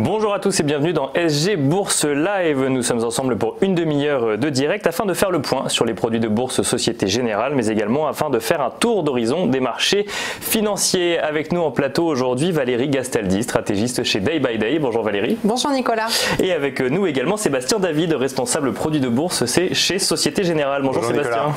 Bonjour à tous et bienvenue dans SG Bourse Live. Nous sommes ensemble pour une demi-heure de direct afin de faire le point sur les produits de bourse Société Générale, mais également afin de faire un tour d'horizon des marchés financiers. Avec nous en plateau aujourd'hui, Valérie Gastaldi, stratégiste chez Day by Day. Bonjour Valérie. Bonjour Nicolas. Et avec nous également Sébastien David, responsable produits de bourse chez Société Générale. Bonjour Sébastien. Nicolas.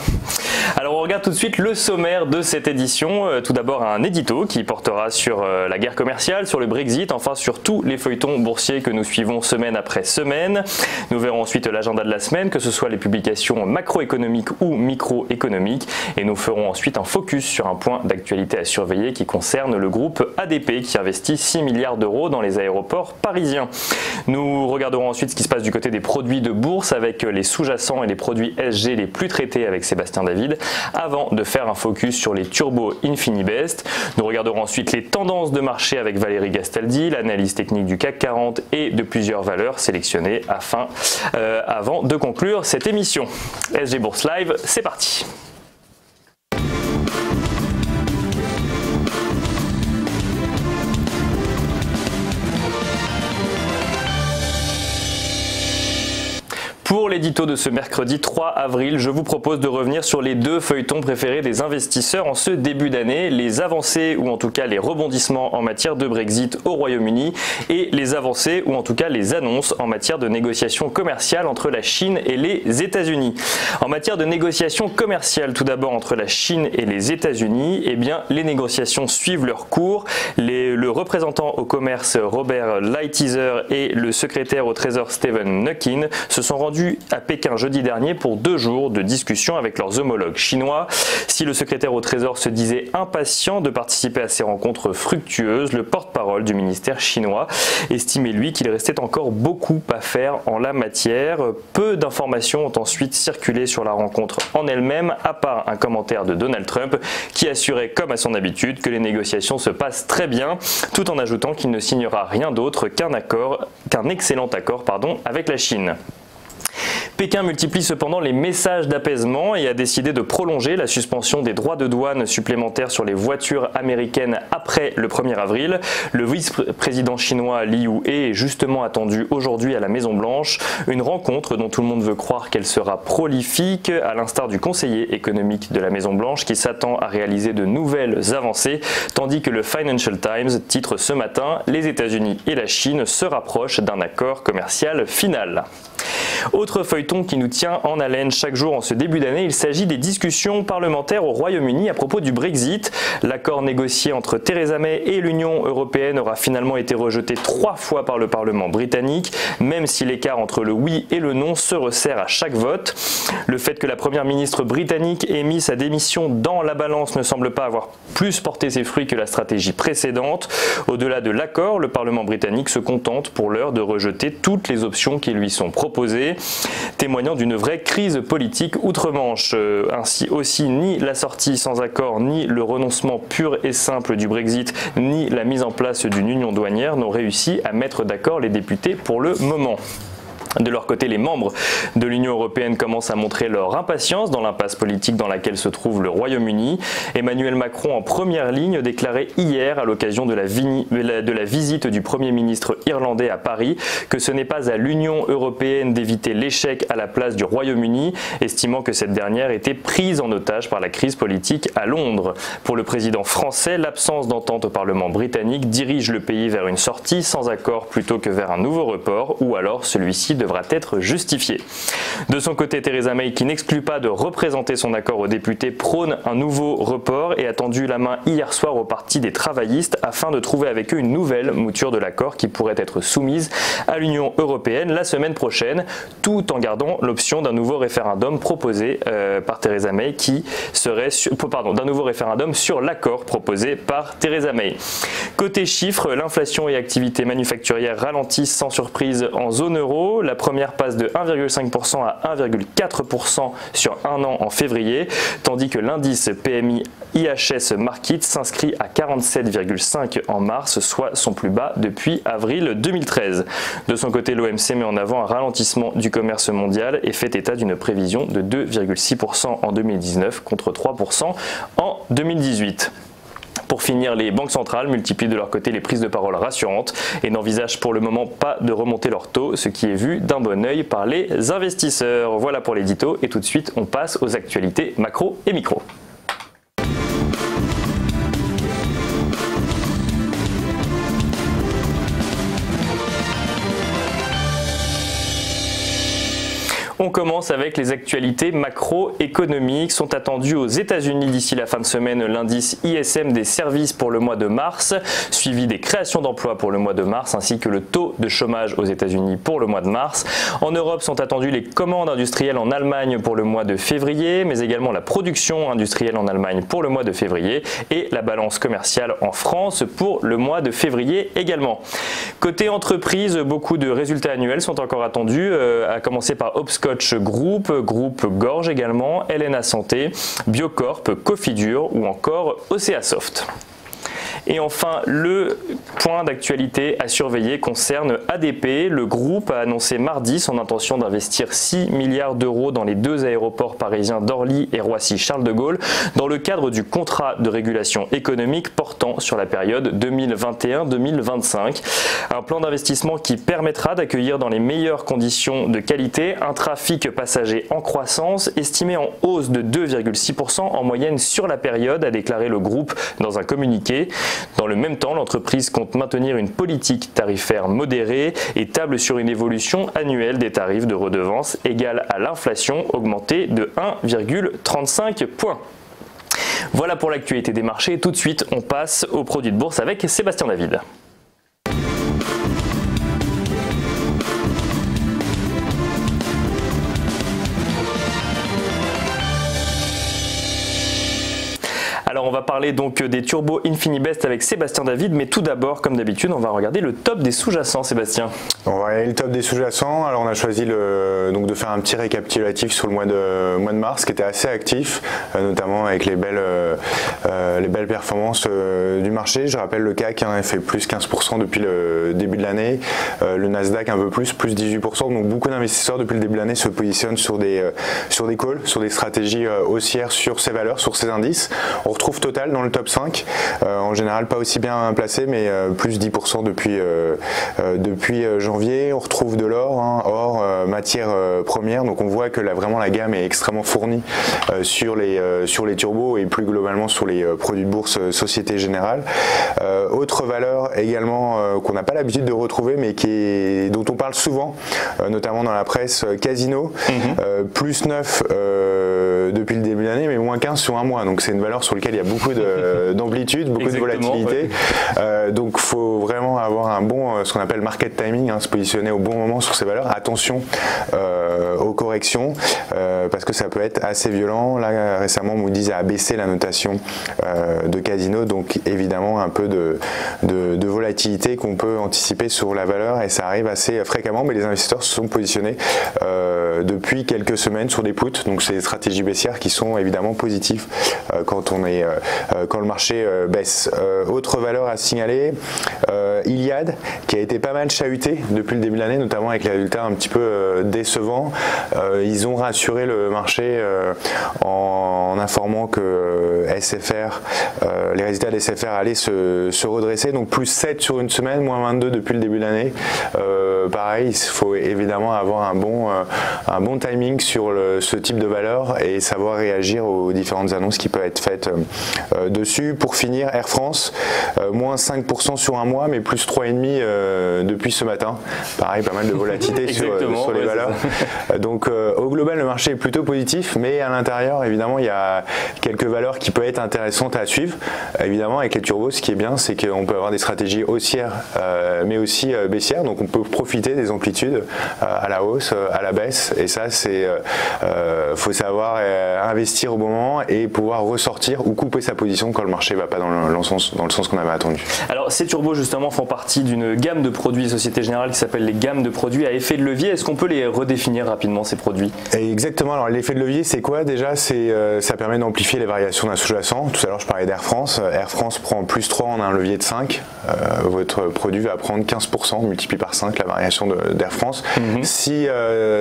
Alors on regarde tout de suite le sommaire de cette édition. Tout d'abord un édito qui portera sur la guerre commerciale, sur le Brexit, enfin sur tous les feuilletons boursiers que nous suivons semaine après semaine. Nous verrons ensuite l'agenda de la semaine, que ce soit les publications macroéconomiques ou microéconomiques, et nous ferons ensuite un focus sur un point d'actualité à surveiller qui concerne le groupe ADP qui investit 6 milliards d'euros dans les aéroports parisiens. Nous regarderons ensuite ce qui se passe du côté des produits de bourse avec les sous-jacents et les produits SG les plus traités avec Sébastien David, avant de faire un focus sur les Turbo Infinibest. Nous regarderons ensuite les tendances de marché avec Valérie Gastaldi, l'analyse technique du CAC 40 et de plusieurs valeurs sélectionnées avant de conclure cette émission. SG Bourse Live, c'est parti. Pour l'édito de ce mercredi 3 avril, je vous propose de revenir sur les deux feuilletons préférés des investisseurs en ce début d'année, les avancées ou en tout cas les rebondissements en matière de Brexit au Royaume-Uni et les avancées ou en tout cas les annonces en matière de négociations commerciales entre la Chine et les États-Unis. En matière de négociations commerciales tout d'abord entre la Chine et les États-Unis, eh bien les négociations suivent leur cours. Le représentant au commerce Robert Lighthizer et le secrétaire au Trésor Stephen Mnuchin se sont rendus à Pékin jeudi dernier pour 2 jours de discussion avec leurs homologues chinois. Si le secrétaire au Trésor se disait impatient de participer à ces rencontres fructueuses, le porte-parole du ministère chinois estimait lui qu'il restait encore beaucoup à faire en la matière. Peu d'informations ont ensuite circulé sur la rencontre en elle-même, à part un commentaire de Donald Trump qui assurait comme à son habitude que les négociations se passent très bien, tout en ajoutant qu'il ne signera rien d'autre qu'un excellent accord avec la Chine. Pékin multiplie cependant les messages d'apaisement et a décidé de prolonger la suspension des droits de douane supplémentaires sur les voitures américaines après le 1er avril. Le vice-président chinois Liu He est justement attendu aujourd'hui à la Maison-Blanche. Une rencontre dont tout le monde veut croire qu'elle sera prolifique, à l'instar du conseiller économique de la Maison-Blanche qui s'attend à réaliser de nouvelles avancées, tandis que le Financial Times titre ce matin « Les États-Unis et la Chine se rapprochent d'un accord commercial final ». Autre feuilleton qui nous tient en haleine chaque jour en ce début d'année, il s'agit des discussions parlementaires au Royaume-Uni à propos du Brexit. L'accord négocié entre Theresa May et l'Union européenne aura finalement été rejeté 3 fois par le Parlement britannique, même si l'écart entre le oui et le non se resserre à chaque vote. Le fait que la première ministre britannique ait mis sa démission dans la balance ne semble pas avoir plus porté ses fruits que la stratégie précédente. Au-delà de l'accord, le Parlement britannique se contente pour l'heure de rejeter toutes les options qui lui sont proposées, témoignant d'une vraie crise politique outre-Manche. Ainsi aussi, ni la sortie sans accord, ni le renoncement pur et simple du Brexit, ni la mise en place d'une union douanière n'ont réussi à mettre d'accord les députés pour le moment. De leur côté, les membres de l'Union européenne commencent à montrer leur impatience dans l'impasse politique dans laquelle se trouve le Royaume-Uni. Emmanuel Macron, en première ligne, déclarait hier, à l'occasion de la visite du Premier ministre irlandais à Paris, que ce n'est pas à l'Union européenne d'éviter l'échec à la place du Royaume-Uni, estimant que cette dernière était prise en otage par la crise politique à Londres. Pour le président français, l'absence d'entente au Parlement britannique dirige le pays vers une sortie sans accord plutôt que vers un nouveau report, ou alors celui-ci devra être justifié. De son côté, Theresa May, qui n'exclut pas de représenter son accord aux députés, prône un nouveau report et a tendu la main hier soir au parti des travaillistes afin de trouver avec eux une nouvelle mouture de l'accord qui pourrait être soumise à l'Union européenne la semaine prochaine, tout en gardant l'option d'un nouveau référendum proposé par Theresa May d'un nouveau référendum sur l'accord proposé par Theresa May. Côté chiffres, l'inflation et activité manufacturière ralentissent sans surprise en zone euro. La première passe de 1,5% à 1,4% sur un an en février, tandis que l'indice PMI IHS Markit s'inscrit à 47,5 en mars, soit son plus bas depuis avril 2013. De son côté, l'OMC met en avant un ralentissement du commerce mondial et fait état d'une prévision de 2,6% en 2019 contre 3% en 2018. Pour finir, les banques centrales multiplient de leur côté les prises de parole rassurantes et n'envisagent pour le moment pas de remonter leur taux, ce qui est vu d'un bon œil par les investisseurs. Voilà pour l'édito et tout de suite on passe aux actualités macro et micro. On commence avec les actualités macroéconomiques. Sont attendus aux États-Unis d'ici la fin de semaine l'indice ISM des services pour le mois de mars, suivi des créations d'emplois pour le mois de mars, ainsi que le taux de chômage aux États-Unis pour le mois de mars. En Europe sont attendues les commandes industrielles en Allemagne pour le mois de février, mais également la production industrielle en Allemagne pour le mois de février et la balance commerciale en France pour le mois de février également. Côté entreprise, beaucoup de résultats annuels sont encore attendus, à commencer par Hopscotch Group, Groupe Gorge également, LNA Santé, Biocorp, Cofidur ou encore Oceasoft. Et enfin, le point d'actualité à surveiller concerne ADP. Le groupe a annoncé mardi son intention d'investir 6 milliards d'euros dans les deux aéroports parisiens d'Orly et Roissy-Charles de Gaulle dans le cadre du contrat de régulation économique portant sur la période 2021-2025. Un plan d'investissement qui permettra d'accueillir dans les meilleures conditions de qualité un trafic passager en croissance estimé en hausse de 2,6% en moyenne sur la période, a déclaré le groupe dans un communiqué. Dans le même temps, l'entreprise compte maintenir une politique tarifaire modérée et table sur une évolution annuelle des tarifs de redevance égale à l'inflation, augmentée de 1,35 points. Voilà pour l'actualité des marchés. Tout de suite, on passe aux produits de bourse avec Sébastien David. Alors on va parler donc des turbos Infinibest avec Sébastien David, mais tout d'abord, comme d'habitude, on va regarder le top des sous-jacents, Sébastien. On va regarder le top des sous-jacents. Alors on a choisi donc de faire un petit récapitulatif sur le mois de mars, qui était assez actif, notamment avec les belles performances du marché. Je rappelle, le CAC a fait plus 15% depuis le début de l'année, le Nasdaq un peu plus 18%. Donc beaucoup d'investisseurs depuis le début de l'année se positionnent sur des calls, sur des stratégies haussières sur ces valeurs, sur ces indices. On retrouve Total dans le top 5, en général pas aussi bien placé, mais plus 10% depuis janvier. On retrouve de l'or, or matière première, donc on voit que vraiment la gamme est extrêmement fournie sur les turbos et plus globalement sur les produits de bourse Société Générale. Autre valeur également qu'on n'a pas l'habitude de retrouver, mais dont on parle souvent, notamment dans la presse, Casino, plus 9 depuis le début de l'année, mais moins 15 sur un mois, donc c'est une valeur sur laquelle il y a beaucoup d'amplitude, beaucoup de volatilité. Ouais. Donc il faut vraiment avoir ce qu'on appelle market timing, se positionner au bon moment sur ces valeurs. Attention aux corrections, parce que ça peut être assez violent. Là récemment Moody's a abaissé la notation de Casino, donc évidemment un peu de volatilité qu'on peut anticiper sur la valeur, et ça arrive assez fréquemment, mais les investisseurs se sont positionnés depuis quelques semaines sur des puts, donc c'est des stratégies baissières qui sont évidemment positives quand le marché baisse. Autre valeur à signaler, Iliad, qui a été pas mal chahuté depuis le début de l'année, notamment avec les résultats un petit peu décevants. Ils ont rassuré le marché en informant que SFR, les résultats de SFR allaient se redresser, donc plus 7 sur une semaine, moins 22 depuis le début de l'année. Pareil, il faut évidemment avoir un bon timing sur ce type de valeur et savoir réagir aux différentes annonces qui peuvent être faites dessus. Pour finir, Air France, moins 5% sur un mois, mais plus 3,5% depuis ce matin. Pareil, pas mal de volatilité sur les valeurs. Donc au global, le marché est plutôt positif, mais à l'intérieur, évidemment, il y a quelques valeurs qui peuvent être intéressantes à suivre. Évidemment, avec les turbos, ce qui est bien, c'est qu'on peut avoir des stratégies haussières, mais aussi baissières. Donc on peut profiter des amplitudes à la hausse, à la baisse. Et ça, faut savoir investir au bon moment et pouvoir ressortir ou couper sa position quand le marché ne va pas dans le sens qu'on avait attendu. Alors ces turbos justement font font partie d'une gamme de produits Société Générale qui s'appelle les gammes de produits à effet de levier. Est-ce qu'on peut les redéfinir rapidement, ces produits? Exactement. Alors l'effet de levier, c'est quoi déjà? Ça permet d'amplifier les variations d'un sous-jacent. Tout à l'heure, je parlais d'Air France. Air France prend plus 3, on a un levier de 5. Votre produit va prendre 15%, multiplié par 5 la variation d'Air France. Si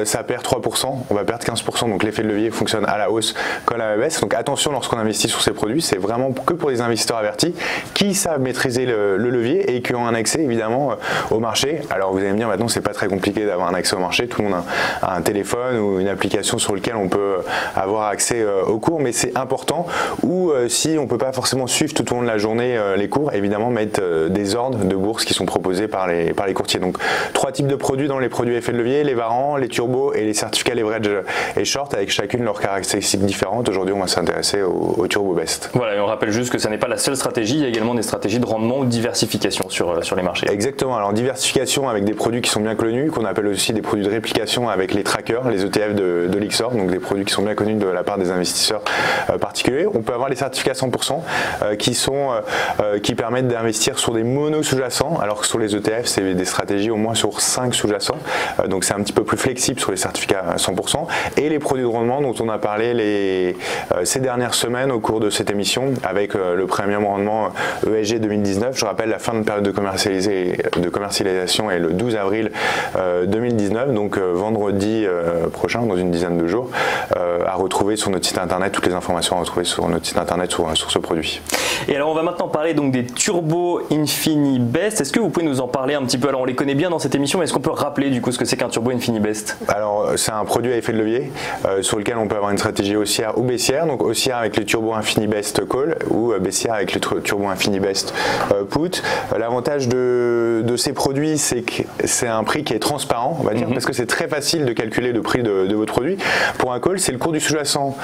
ça perd 3%, on va perdre 15%. Donc l'effet de levier fonctionne à la hausse comme à la baisse. Donc attention lorsqu'on investit sur ces produits, c'est vraiment que pour les investisseurs avertis qui savent maîtriser le levier et qui ont un accès évidemment au marché. Alors vous allez me dire maintenant c'est pas très compliqué d'avoir un accès au marché, tout le monde a un téléphone ou une application sur lequel on peut avoir accès aux cours, mais c'est important, ou si on peut pas forcément suivre tout au long de la journée les cours, évidemment mettre des ordres de bourse qui sont proposés par les courtiers. Donc 3 types de produits dans les produits effet de levier, les varants, les turbos et les certificats leverage et short, avec chacune leurs caractéristiques différentes. Aujourd'hui on va s'intéresser au turbo best. Voilà, et on rappelle juste que ça n'est pas la seule stratégie, il y a également des stratégies de rendement ou de diversification sur les marchés. Exactement, alors diversification avec des produits qui sont bien connus, qu'on appelle aussi des produits de réplication avec les trackers, les ETF de l'Ixor, donc des produits qui sont bien connus de la part des investisseurs particuliers. On peut avoir les certificats 100% qui permettent d'investir sur des monos sous-jacents, alors que sur les ETF c'est des stratégies au moins sur 5 sous-jacents, donc c'est un petit peu plus flexible sur les certificats 100%. Et les produits de rendement dont on a parlé ces dernières semaines au cours de cette émission avec le premium rendement ESG 2019. Je rappelle, la fin de période de commercialisation est le 12 avril 2019, donc vendredi prochain, dans une dizaine de jours, à retrouver sur notre site internet, toutes les informations à retrouver sur notre site internet sur ce produit. Et alors on va maintenant parler donc des Turbo InfiniBest. Est-ce que vous pouvez nous en parler un petit peu? Alors on les connaît bien dans cette émission, mais est-ce qu'on peut rappeler du coup ce que c'est qu'un Turbo InfiniBest? Alors c'est un produit à effet de levier sur lequel on peut avoir une stratégie haussière ou baissière, donc haussière avec les Turbo InfiniBest Call ou baissière avec les Turbo InfiniBest Put. L'avantage de ces produits, c'est que c'est un prix qui est transparent, on va dire, parce que c'est très facile de calculer le prix de votre produit. Pour un call, c'est le cours du sous-jacent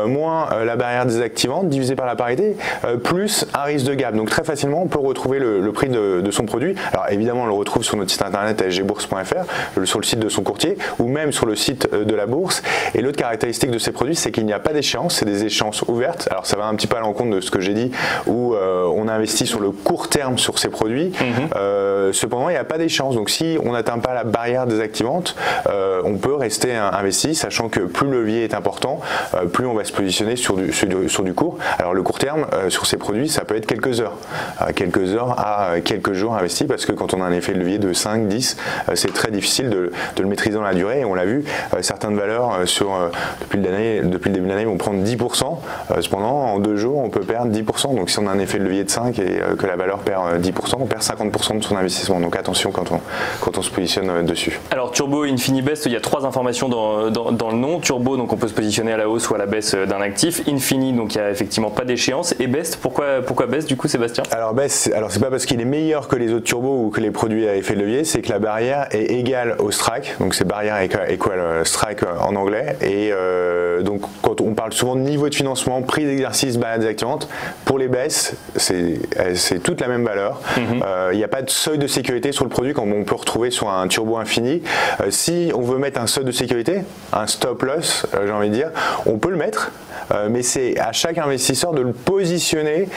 moins la barrière désactivante divisé par la parité plus un risque de gap. Donc très facilement, on peut retrouver le prix de son produit. Alors évidemment, on le retrouve sur notre site internet sgbourse.fr, sur le site de son courtier ou même sur le site de la bourse. Et l'autre caractéristique de ces produits, c'est qu'il n'y a pas d'échéance, c'est des échéances ouvertes. Alors ça va un petit peu à l'encontre de ce que j'ai dit, où on investit sur le court terme sur ces produits. Cependant, il n'y a pas d'échéance. Donc si on n'atteint pas la barrière désactivante, on peut rester investi, sachant que plus le levier est important, plus on va se positionner sur du court. Alors le court terme, sur ces produits, ça peut être quelques heures à quelques jours investis, parce que quand on a un effet de levier de 5, 10, c'est très difficile de le maîtriser dans la durée. Et on l'a vu, certaines valeurs depuis le début de l'année vont prendre 10%. Cependant, en 2 jours, on peut perdre 10%. Donc si on a un effet de levier de 5 et que la valeur perd 10%, on perd 50% de son investissement. Donc attention quand on se positionne dessus. Alors Turbo InfiniBest, il y a 3 informations dans le nom. Turbo, donc on peut se positionner à la hausse ou à la baisse d'un actif. Infini, donc il n'y a effectivement pas d'échéance. Et Best, pourquoi Best du coup, Sébastien? Alors Best, c'est pas parce qu'il est meilleur que les autres turbos ou que les produits à effet de levier, c'est que la barrière est égale au strike. Donc c'est barrière equal strike en anglais. Et donc quand on parle souvent de niveau de financement, prix d'exercice, barrière désactivante, pour les Best, c'est toute la même valeur. Il n'y a pas de seuil de sécurité sur le produit comme on peut retrouver sur un turbo infini. Si on veut mettre un seuil de sécurité, un stop loss, j'ai envie de dire, on peut le mettre, mais c'est à chaque investisseur de le positionner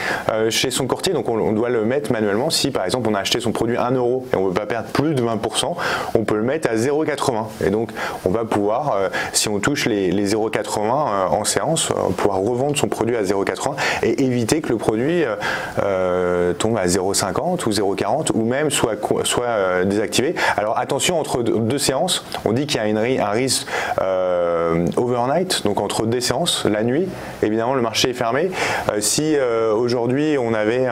chez son courtier. Donc on doit le mettre manuellement. Si par exemple on a acheté son produit 1 euro et on ne veut pas perdre plus de 20%, on peut le mettre à 0,80. Et donc on va pouvoir, si on touche les 0,80 en séance, pouvoir revendre son produit à 0,80 et éviter que le produit tombe à 0,50 ou 0,40 ou même soit désactivé. Alors attention, entre 2 séances, on dit qu'il y a un risque overnight, donc entre 2 séances, la nuit, évidemment le marché est fermé. Si aujourd'hui on avait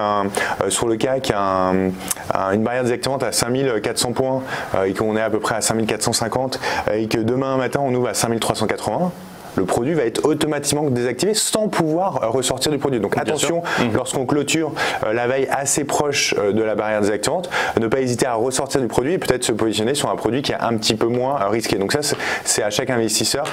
sur le CAC une barrière désactivante à 5400 points et qu'on est à peu près à 5450 et que demain matin on ouvre à 5380, le produit va être automatiquement désactivé sans pouvoir ressortir du produit. Donc attention, lorsqu'on clôture la veille assez proche de la barrière désactivante, ne pas hésiter à ressortir du produit et peut-être se positionner sur un produit qui est un petit peu moins risqué. Donc ça, c'est à chaque investisseur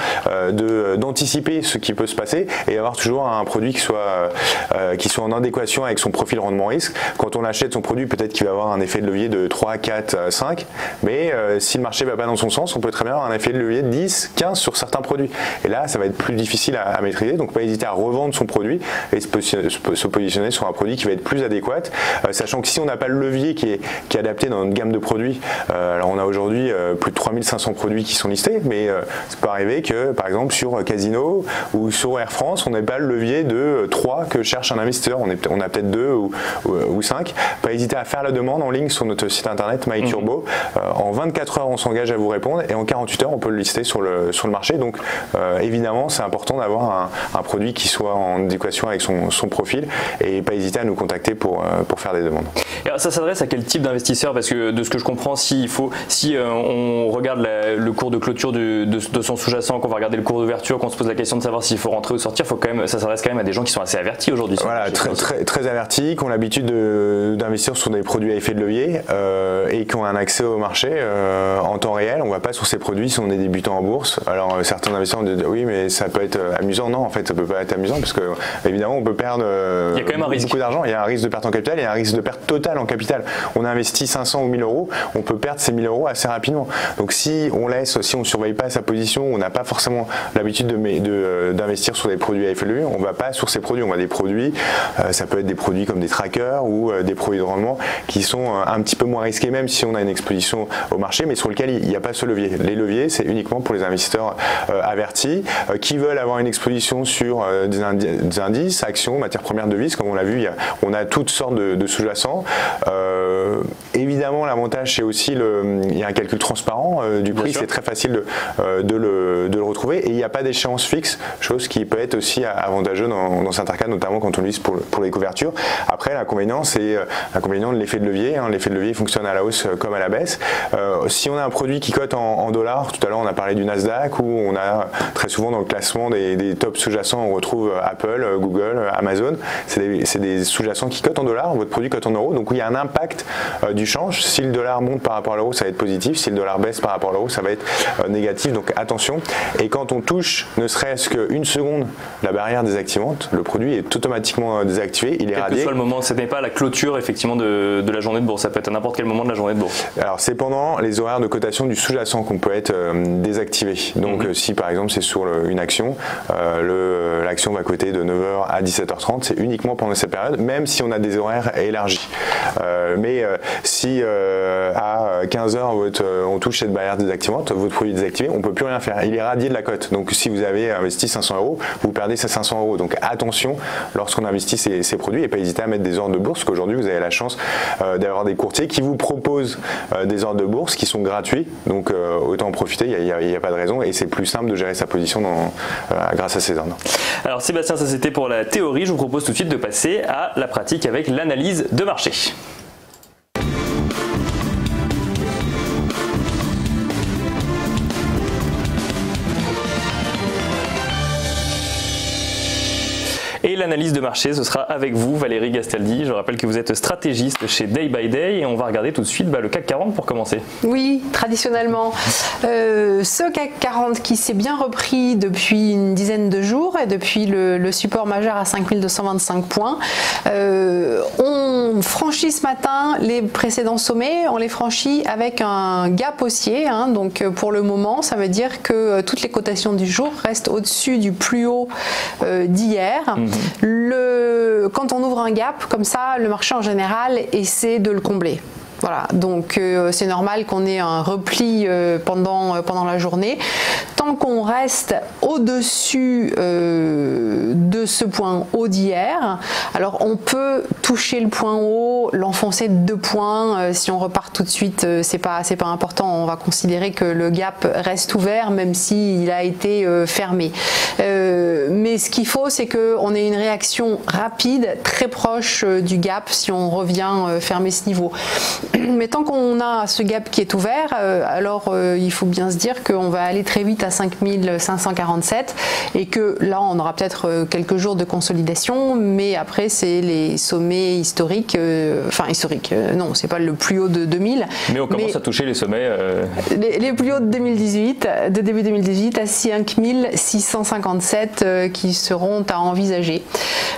d'anticiper ce qui peut se passer et avoir toujours un produit qui soit en adéquation avec son profil rendement-risque. Quand on achète son produit, peut-être qu'il va avoir un effet de levier de 3, 4, 5, mais si le marché ne va pas dans son sens, on peut très bien avoir un effet de levier de 10, 15 sur certains produits. Et là, ça va être plus difficile à maîtriser. Donc pas hésiter à revendre son produit et se positionner sur un produit qui va être plus adéquat, sachant que si on n'a pas le levier qui est adapté dans notre gamme de produits, alors on a aujourd'hui plus de 3500 produits qui sont listés, mais ça peut arriver que par exemple sur Casino ou sur Air France, on n'ait pas le levier de 3 que cherche un investisseur, on a peut-être 2 ou 5. Pas hésiter à faire la demande en ligne sur notre site internet MyTurbo. En 24 heures on s'engage à vous répondre et en 48 heures on peut le lister sur le marché. Donc évidemment c'est important d'avoir un produit qui soit en adéquation avec son profil et pas hésiter à nous contacter pour faire des demandes. Et alors, ça s'adresse à quel type d'investisseur? Parce que de ce que je comprends, si on regarde le cours de clôture de son sous-jacent, qu'on va regarder le cours d'ouverture, qu'on se pose la question de savoir s'il faut rentrer ou sortir, ça s'adresse quand même à des gens qui sont assez avertis aujourd'hui. Voilà, très avertis, qui ont l'habitude d'investir sur des produits à effet de levier et qui ont un accès au marché en temps réel. On ne va pas sur ces produits si on est débutant en bourse. Alors certains investisseurs disent oui mais ça peut être amusant. Non, en fait ça peut pas être amusant parce que évidemment on peut perdre il y a quand même un risque. Beaucoup d'argent. Il y a un risque de perte en capital et un risque de perte totale en capital. On a investi 500 ou 1000 euros, on peut perdre ces 1000 euros assez rapidement. Donc si on ne surveille pas sa position, on n'a pas forcément l'habitude d'investir sur des produits à effet de levier, on ne va pas sur ces produits. On va des produits, ça peut être des produits comme des trackers ou des produits de rendement qui sont un petit peu moins risqués même si on a une exposition au marché, mais sur lequel il n'y a pas ce levier. Les leviers, c'est uniquement pour les investisseurs avertis qui veulent avoir une exposition sur des indices, actions, matières premières, devises. Comme on l'a vu, on a toutes sortes de sous-jacents. Évidemment, l'avantage, c'est aussi il y a un calcul transparent du prix. C'est très facile de le retrouver et il n'y a pas d'échéance fixe, chose qui peut être aussi avantageux dans certains cas, notamment quand on l'utilise pour les couvertures. Après, l'inconvénient, c'est l'inconvénient de l'effet de levier. L'effet de levier fonctionne à la hausse comme à la baisse. Si on a un produit qui cote en dollars, tout à l'heure on a parlé du Nasdaq, où on a très souvent dans le classement des tops sous-jacents, on retrouve Apple, Google, Amazon. C'est des sous-jacents qui cotent en dollars, votre produit cote en euros, donc il y a un impact du change. Si le dollar monte par rapport à l'euro, ça va être positif. Si le dollar baisse par rapport à l'euro, ça va être négatif. Donc attention. Et quand on touche ne serait-ce qu'une seconde la barrière désactivante, le produit est automatiquement désactivé, il est radié. Quel que soit le moment, ce n'est pas la clôture effectivement de la journée de bourse, ça peut être à n'importe quel moment de la journée de bourse. Alors c'est pendant les horaires de cotation du sous-jacent qu'on peut être désactivé. Donc si par exemple c'est sur une action, l'action va coter de 9h à 17h30, c'est uniquement pendant cette période, même si on a des horaires élargis. Mais si à 15h on touche cette barrière désactivante, votre produit est désactivé, on ne peut plus rien faire. Il est radié de la cote. Donc si vous avez investi 500 euros, vous perdez ces 500 euros. Donc attention lorsqu'on investit ces produits et pas hésiter à mettre des ordres de bourse, parce qu'aujourd'hui vous avez la chance d'avoir des courtiers qui vous proposent des ordres de bourse qui sont gratuits. Donc autant en profiter, il n'y a pas de raison et c'est plus simple de gérer sa position grâce à ces ordres. Alors Sébastien, ça c'était pour la théorie. Je vous propose tout de suite de passer à la pratique avec l'analyse de marché. Et l'analyse de marché, ce sera avec vous, Valérie Gastaldi. Je rappelle que vous êtes stratégiste chez Day by Day et on va regarder tout de suite le CAC 40 pour commencer. Oui, traditionnellement. Ce CAC 40 qui s'est bien repris depuis une dizaine de jours et depuis le support majeur à 5225 points. On franchit ce matin les précédents sommets, on les franchit avec un gap haussier. Donc pour le moment, ça veut dire que toutes les cotations du jour restent au-dessus du plus haut d'hier. Quand on ouvre un gap comme ça, le marché en général essaie de le combler. Voilà, donc c'est normal qu'on ait un repli pendant la journée. Tant qu'on reste au-dessus de ce point haut d'hier, alors on peut toucher le point haut, l'enfoncer de 2 points. Si on repart tout de suite, c'est pas important. On va considérer que le gap reste ouvert même s'il a été fermé. Mais ce qu'il faut, c'est qu'on ait une réaction rapide, très proche du gap si on revient fermer ce niveau. Mais tant qu'on a ce gap qui est ouvert, alors il faut bien se dire qu'on va aller très vite à 5547 et que là on aura peut-être quelques jours de consolidation, mais après c'est les sommets historiques, non, c'est pas le plus haut de 2000. Mais on commence à toucher les sommets. Les plus hauts de 2018, de début 2018 à 5657 qui seront à envisager.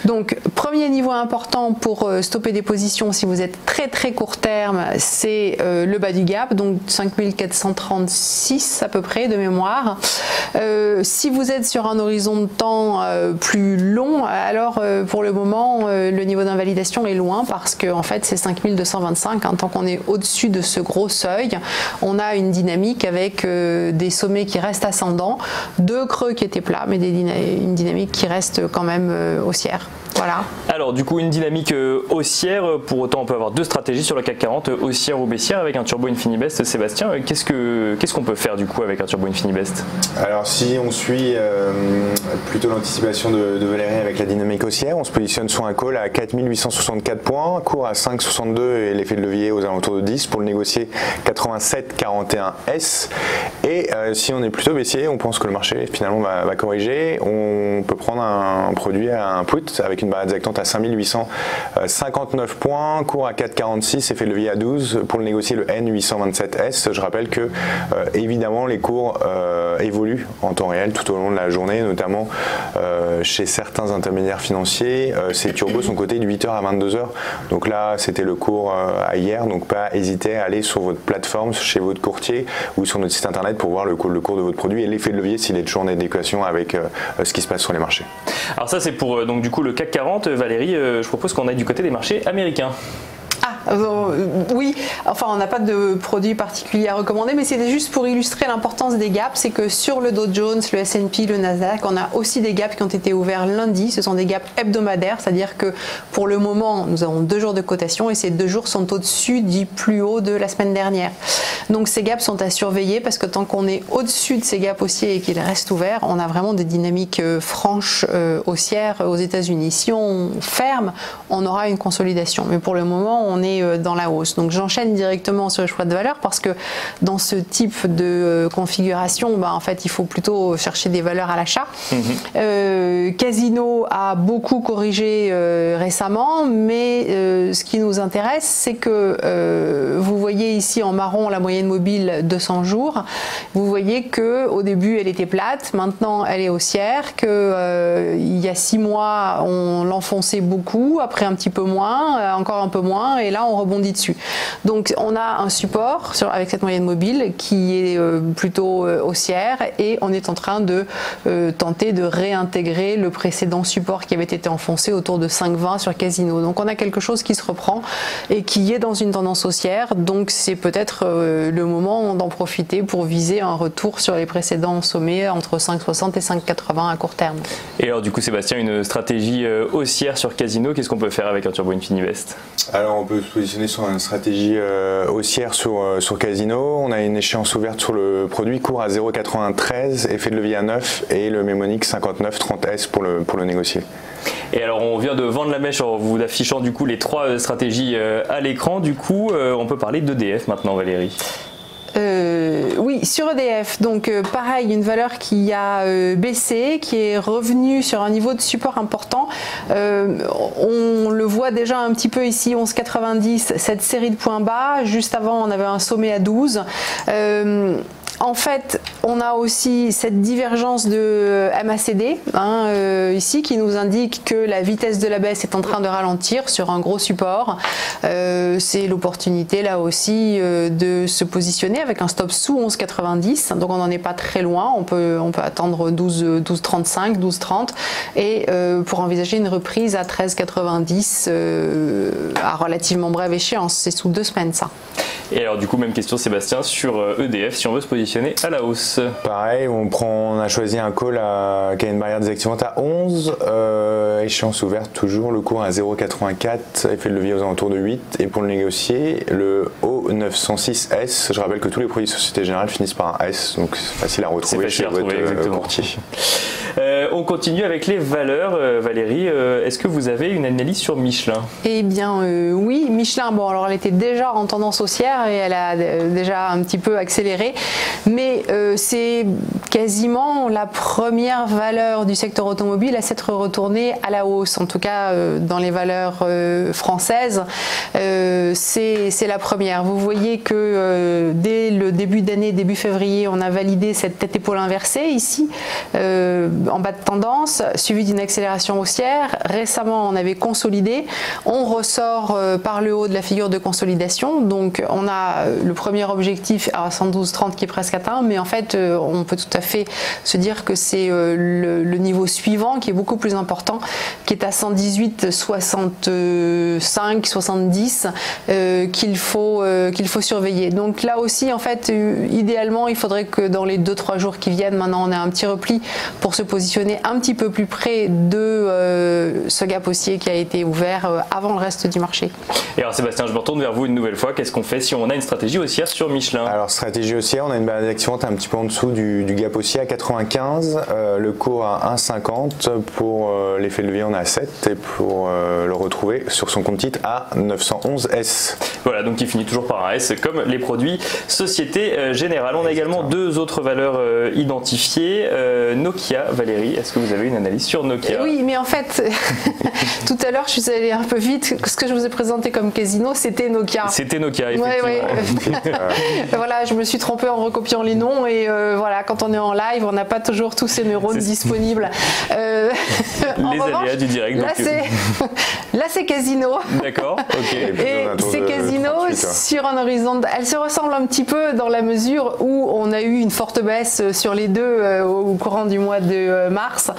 Donc premier niveau important pour stopper des positions si vous êtes très court terme, c'est le bas du gap, donc 5436 à peu près de mémoire. Si vous êtes sur un horizon de temps plus long, alors pour le moment, le niveau d'invalidation est loin parce que en fait c'est 5225. Tant qu'on est au-dessus de ce gros seuil, on a une dynamique avec des sommets qui restent ascendants, deux creux qui étaient plats, mais une dynamique qui reste quand même haussière. Voilà. Alors du coup une dynamique haussière, pour autant on peut avoir deux stratégies sur le CAC 40, haussière ou baissière avec un turbo Infinibest. Sébastien, qu'est-ce qu'on peut faire du coup avec un turbo Infinibest? Alors si on suit plutôt l'anticipation de Valérie avec la dynamique haussière, on se positionne sur un call à 4864 points, cours à 5,62 et l'effet de levier aux alentours de 10 pour le négocier 87,41 S. Et si on est plutôt baissier, on pense que le marché finalement va corriger, on peut prendre un produit à un put avec une barre exactante à 5859 points, cours à 4,46, effet de levier à 12 pour le négocier le N827S. Je rappelle que évidemment les cours évoluent en temps réel tout au long de la journée, notamment chez certains intermédiaires financiers. Ces turbos sont cotés de 8h à 22h, donc là c'était le cours à hier, donc pas hésiter à aller sur votre plateforme, chez votre courtier ou sur notre site internet pour voir le cours de votre produit et l'effet de levier s'il est toujours en adéquation avec ce qui se passe sur les marchés. Alors ça c'est pour donc du coup le CAC 40. Valérie, je propose qu'on aille du côté des marchés américains. Oui, enfin on n'a pas de produit particulier à recommander, mais c'était juste pour illustrer l'importance des gaps. C'est que sur le Dow Jones, le S&P, le Nasdaq, on a aussi des gaps qui ont été ouverts lundi. Ce sont des gaps hebdomadaires, c'est-à-dire que pour le moment, nous avons 2 jours de cotation et ces 2 jours sont au-dessus du plus haut de la semaine dernière. Donc ces gaps sont à surveiller parce que tant qu'on est au-dessus de ces gaps haussiers et qu'ils restent ouverts, on a vraiment des dynamiques franches haussières aux États-Unis. Si on ferme, on aura une consolidation. Mais pour le moment, on est dans la hausse. Donc j'enchaîne directement sur le choix de valeur parce que dans ce type de configuration, en fait, il faut plutôt chercher des valeurs à l'achat. Casino a beaucoup corrigé récemment, mais ce qui nous intéresse, c'est que vous voyez ici en marron la moyenne mobile 200 jours. Vous voyez que au début elle était plate, maintenant elle est haussière, que il y a 6 mois on l'enfonçait beaucoup, après un petit peu moins, encore un peu moins, et là on rebondit dessus. Donc on a un support avec cette moyenne mobile qui est plutôt haussière et on est en train de tenter de réintégrer le précédent support qui avait été enfoncé autour de 5,20 sur Casino. Donc on a quelque chose qui se reprend et qui est dans une tendance haussière, donc c'est peut-être le moment d'en profiter pour viser un retour sur les précédents sommets entre 5,60 et 5,80 à court terme. Et alors du coup Sébastien, une stratégie haussière sur Casino, qu'est-ce qu'on peut faire avec un turbo Infinibest? Alors on peut se positionner sur une stratégie haussière sur Casino. On a une échéance ouverte sur le produit, cours à 0,93, effet de levier à 9 et le Mnemonic 5930S pour le négocier. Et alors on vient de vendre la mèche en vous affichant du coup les 3 stratégies à l'écran. Du coup on peut parler d'EDF maintenant, Valérie. Oui, sur EDF, donc pareil, une valeur qui a baissé, qui est revenue sur un niveau de support important. On le voit déjà un petit peu ici, 11,90, cette série de points bas. Juste avant, on avait un sommet à 12. En fait, on a aussi cette divergence de MACD ici qui nous indique que la vitesse de la baisse est en train de ralentir sur un gros support. C'est l'opportunité là aussi de se positionner avec un stop sous 11,90. Donc on n'en est pas très loin. On peut attendre 12,35, 12,30 et pour envisager une reprise à 13,90 à relativement brève échéance. C'est sous 2 semaines ça. Et alors du coup même question Sébastien sur EDF si on veut se positionner à la hausse. Pareil, on a choisi un call qui a une barrière désactivante à 11, échéance ouverte toujours, le cours à 0,84, effet de levier aux alentours de 8 et pour le négocier le O906S. Je rappelle que tous les produits Société Générale finissent par un S, donc c'est facile à retrouver chez votre courtier. On continue avec les valeurs. Valérie, est-ce que vous avez une analyse sur Michelin? Eh bien oui, Michelin, bon alors elle était déjà en tendance haussière et elle a déjà un petit peu accéléré, mais c'est quasiment la première valeur du secteur automobile à s'être retournée à la hausse, en tout cas dans les valeurs françaises, c'est la première. Vous voyez que dès le début d'année, début février, on a validé cette tête-épaule inversée ici, en bas de tendance, suivi d'une accélération haussière. Récemment, on avait consolidé. On ressort par le haut de la figure de consolidation. Donc, on a le premier objectif à 112,30 qui est presque atteint, mais en fait, on peut tout à fait se dire que c'est le niveau suivant qui est beaucoup plus important, qui est à 118,65, 70 qu'il faut surveiller. Donc là aussi, en fait, idéalement, il faudrait que dans les 2-3 jours qui viennent, maintenant on a un petit repli pour se positionner un petit peu plus près de ce gap haussier qui a été ouvert avant le reste du marché. Et alors Sébastien, je me retourne vers vous une nouvelle fois. Qu'est-ce qu'on fait si on a une stratégie haussière sur Michelin? Alors stratégie haussière, on a une barre d'activante un petit peu en dessous du gap haussier à 95, le cours à 1,50, pour l'effet de levier on est à 7 et pour le retrouver sur son compte titre à 911 S. Voilà, donc il finit toujours par un S comme les produits Société Générale. On a également deux autres valeurs identifiées. Nokia, Valérie, est-ce que vous avez une analyse sur Nokia? Oui, mais en fait, tout à l'heure je suis allée un peu vite. Ce que je vous ai présenté comme Casino, c'était Nokia. C'était Nokia, effectivement. Ouais. Voilà, je me suis trompée en recopiant les noms et voilà, quand on est en live, on n'a pas toujours tous ces neurones disponibles. Les aléas du direct. Là, c'est Casino. D'accord, ok. Et c'est Casino sur un horizon. Elle se ressemble un petit peu dans la mesure où on a eu une forte baisse sur les deux au courant du mois de mars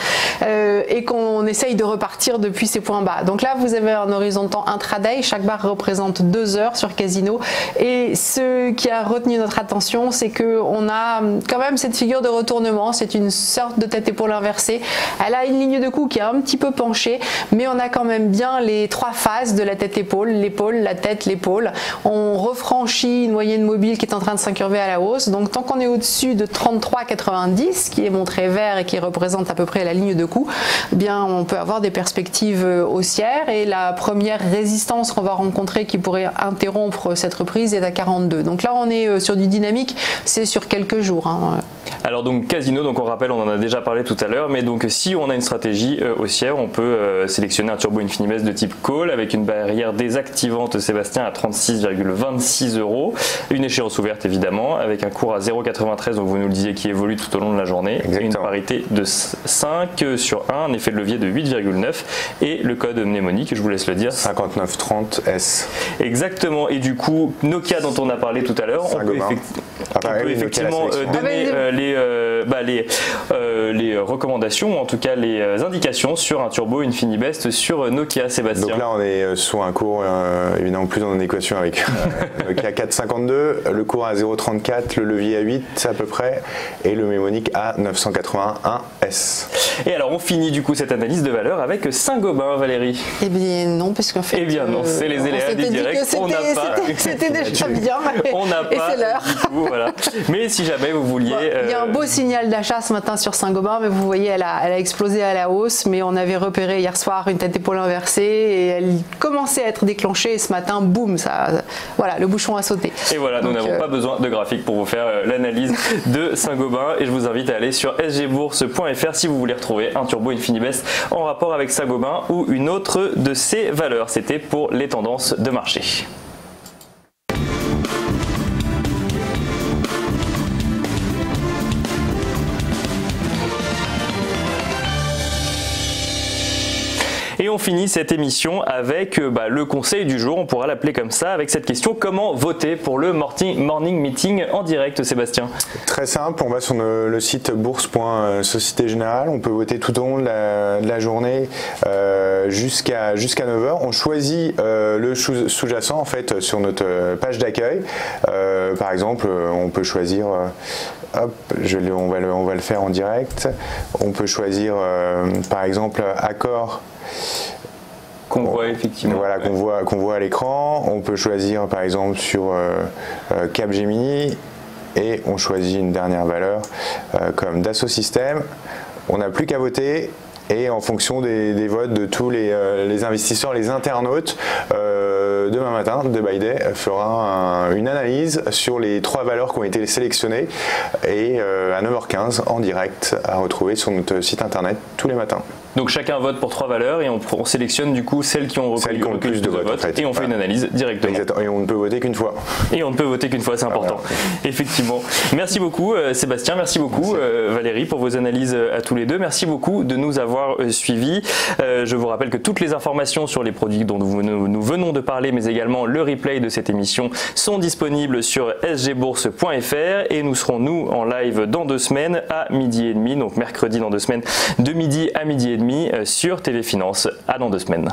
et qu'on essaye de repartir depuis ces points bas. Donc là, vous avez un horizon de temps intraday. Chaque barre représente 2 heures sur Casino. Et ce qui a retenu notre attention, c'est qu'on a quand même cette figure de retournement. C'est une sorte de tête-épaule inversée. Elle a une ligne de cou qui est un petit peu penchée, mais on a quand même bien les 3 phases de la tête-épaule, l'épaule, la tête, l'épaule. On refranchit une moyenne mobile qui est en train de s'incurver à la hausse. Donc tant qu'on est au-dessus de 33,90, qui est montré vert et qui représente à peu près la ligne de cou, eh bien on peut avoir des perspectives haussières. Et la première résistance qu'on va rencontrer qui pourrait interrompre cette reprise est à 42. Donc là on est sur du dynamique, c'est sur quelques jours. Alors donc Casino, donc on rappelle, on en a déjà parlé tout à l'heure, mais donc si on a une stratégie haussière, on peut sélectionner un turbo Infinibest de type call avec une barrière désactivante, Sébastien, à 36,26 €, une échéance ouverte évidemment, avec un cours à 0,93, donc vous nous le disiez, qui évolue tout au long de la journée. Exactement. Une parité de 5 sur 1, un effet de levier de 8,9 et le code mnémonique, je vous laisse le dire. 5930 S. Exactement, et du coup Nokia dont on a parlé tout à l'heure, on peut effectivement donner les recommandations, ou en tout cas les indications sur un turbo Infinibest sur Nokia, Sébastien. Donc là on est sur un cours évidemment plus en équation avec Nokia 4,52, le cours à 0,34, le levier à 8 à peu près et le mnémonique à 981 S. Et alors on finit du coup cette analyse de valeur avec Saint-Gobain, Valérie. Eh bien non, parce qu'en fait eh bien non, c'est les aléas du direct. C'était déjà bien. On n'a pas. C'est l'heure. Voilà. Mais si jamais vous vouliez. Il y a un beau signal d'achat ce matin sur Saint-Gobain, mais vous voyez, elle a explosé à la hausse, mais on avait repéré hier soir une tête d'épaule inversée et elle commençait à être déclenchée et ce matin, boum, voilà, le bouchon a sauté. Et voilà, nous n'avons pas besoin de graphique pour vous faire l'analyse de Saint-Gobain et je vous invite à aller sur sgbourse.fr si vous voulez retrouver un turbo Infinibest en rapport avec Saint-Gobain ou une autre de ses valeurs. C'était pour les tendances de marché. Et on finit cette émission avec le conseil du jour, on pourra l'appeler comme ça, avec cette question: comment voter pour le morning meeting en direct, Sébastien? Très simple, on va sur le site bourse.société générale, on peut voter tout au long de la journée jusqu'à 9h. On choisit le sous-jacent en fait sur notre page d'accueil. Par exemple, on peut choisir, on va le faire en direct, on peut choisir par exemple accord qu'on voit effectivement. Voilà, qu'on voit à l'écran. On peut choisir par exemple sur Capgemini et on choisit une dernière valeur comme Dassault Systèmes. On n'a plus qu'à voter et en fonction des votes de tous les investisseurs, les internautes, demain matin, The Buy Day fera une analyse sur les 3 valeurs qui ont été sélectionnées et à 9h15 en direct à retrouver sur notre site internet tous les matins. Donc chacun vote pour 3 valeurs et on sélectionne du coup celles qui ont recueilli le plus de votes en fait. Et on fait une analyse directement. Exactement. Et on ne peut voter qu'une fois. Et on ne peut voter qu'une fois, c'est important. Voilà. Effectivement. Merci beaucoup Sébastien, merci beaucoup Valérie pour vos analyses à tous les deux. Merci beaucoup de nous avoir suivis. Je vous rappelle que toutes les informations sur les produits dont nous venons de parler mais également le replay de cette émission sont disponibles sur sgbourse.fr et nous serons nous en live dans 2 semaines à 12h30, donc mercredi dans 2 semaines de midi à 12h30 sur TV Finance. À dans 2 semaines.